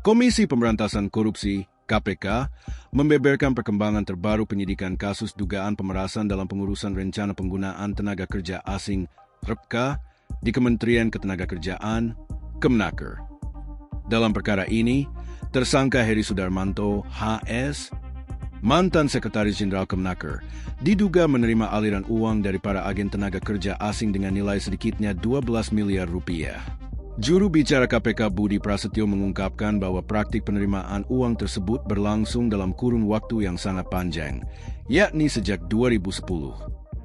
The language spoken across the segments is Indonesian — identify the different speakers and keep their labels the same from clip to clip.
Speaker 1: Komisi Pemberantasan Korupsi (KPK) membeberkan perkembangan terbaru penyidikan kasus dugaan pemerasan dalam pengurusan rencana penggunaan tenaga kerja asing (RPK) di Kementerian Ketenagakerjaan (Kemenaker). Dalam perkara ini, tersangka Heri Sudarmanto HS, mantan Sekretaris Jenderal Kemenaker, diduga menerima aliran uang dari para agen tenaga kerja asing dengan nilai sedikitnya 12 miliar rupiah. Juru bicara KPK Budi Prasetyo mengungkapkan bahwa praktik penerimaan uang tersebut berlangsung dalam kurun waktu yang sangat panjang, yakni sejak 2010.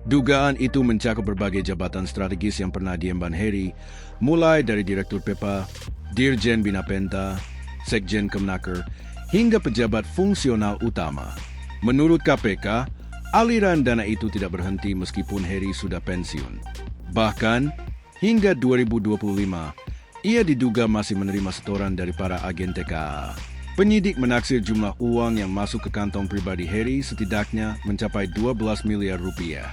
Speaker 1: Dugaan itu mencakup berbagai jabatan strategis yang pernah diemban Heri, mulai dari Direktur PEPA, Dirjen Bina Penta, Sekjen Kemenaker, hingga pejabat fungsional utama. Menurut KPK, aliran dana itu tidak berhenti meskipun Heri sudah pensiun. Bahkan, hingga 2025, ia diduga masih menerima setoran dari para agen TKA. Penyidik menaksir jumlah uang yang masuk ke kantong pribadi Heri setidaknya mencapai 12 miliar rupiah.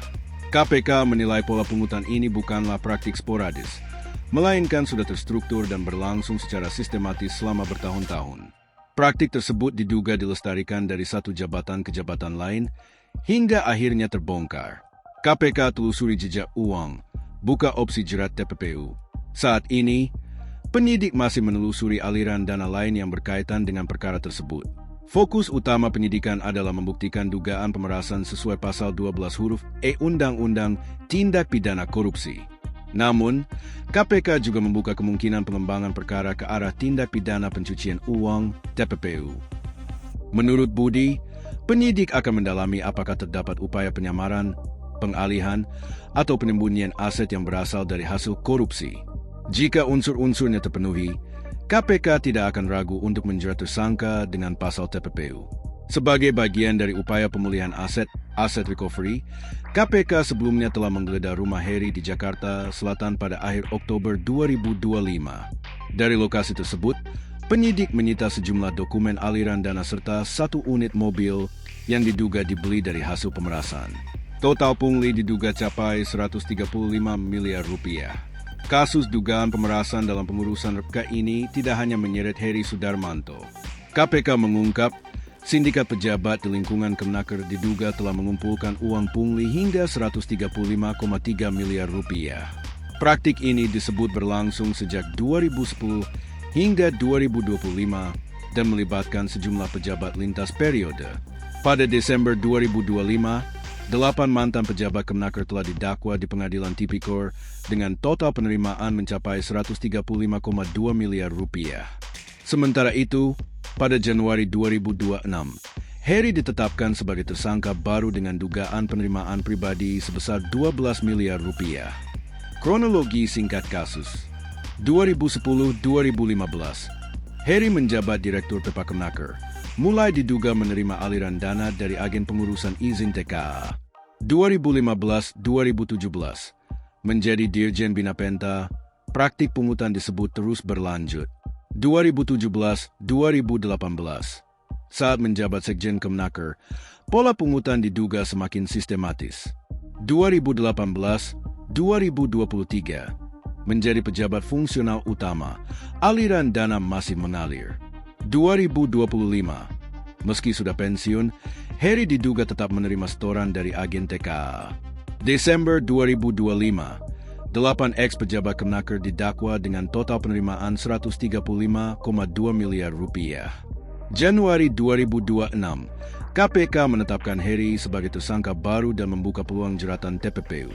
Speaker 1: KPK menilai pola pungutan ini bukanlah praktik sporadis, melainkan sudah terstruktur dan berlangsung secara sistematis selama bertahun-tahun. Praktik tersebut diduga dilestarikan dari satu jabatan ke jabatan lain, hingga akhirnya terbongkar. KPK telusuri jejak uang, buka opsi jerat TPPU. Saat ini, penyidik masih menelusuri aliran dana lain yang berkaitan dengan perkara tersebut. Fokus utama penyidikan adalah membuktikan dugaan pemerasan sesuai pasal 12 huruf E Undang-Undang Tindak Pidana Korupsi. Namun, KPK juga membuka kemungkinan pengembangan perkara ke arah tindak pidana pencucian uang (TPPU). Menurut Budi, penyidik akan mendalami apakah terdapat upaya penyamaran, pengalihan, atau penyembunyian aset yang berasal dari hasil korupsi. Jika unsur-unsurnya terpenuhi, KPK tidak akan ragu untuk menjerat tersangka dengan pasal TPPU. Sebagai bagian dari upaya pemulihan aset recovery, KPK sebelumnya telah menggeledah rumah Heri di Jakarta Selatan pada akhir Oktober 2025. Dari lokasi tersebut, penyidik menyita sejumlah dokumen aliran dana serta satu unit mobil yang diduga dibeli dari hasil pemerasan. Total pungli diduga capai 135 miliar rupiah. Kasus dugaan pemerasan dalam pengurusan RPK ini tidak hanya menyeret Heri Sudarmanto. KPK mengungkap, sindikat pejabat di lingkungan Kemenaker diduga telah mengumpulkan uang pungli hingga 135,3 miliar rupiah. Praktik ini disebut berlangsung sejak 2010 hingga 2025 dan melibatkan sejumlah pejabat lintas periode. Pada Desember 2025, 8 mantan pejabat Kemenaker telah didakwa di pengadilan Tipikor dengan total penerimaan mencapai 135,2 miliar rupiah. Sementara itu, pada Januari 2026, Heri ditetapkan sebagai tersangka baru dengan dugaan penerimaan pribadi sebesar 12 miliar rupiah. Kronologi singkat kasus. 2010-2015, Heri menjabat Direktur PEPA Kemenaker, mulai diduga menerima aliran dana dari agen pengurusan izin TKA. 2015-2017, menjadi Dirjen Bina Penta, praktik pungutan disebut terus berlanjut. 2017-2018, saat menjabat Sekjen Kemenaker, pola pungutan diduga semakin sistematis. 2018-2023, menjadi pejabat fungsional utama, aliran dana masih mengalir. 2025, meski sudah pensiun, Heri diduga tetap menerima setoran dari agen TKA. Desember 2025, 8 ex-pejabat Kemenaker didakwa dengan total penerimaan 135,2 miliar rupiah. Januari 2026, KPK menetapkan Heri sebagai tersangka baru dan membuka peluang jeratan TPPU.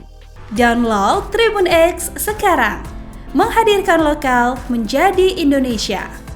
Speaker 2: Download Tribun X sekarang, menghadirkan lokal menjadi Indonesia.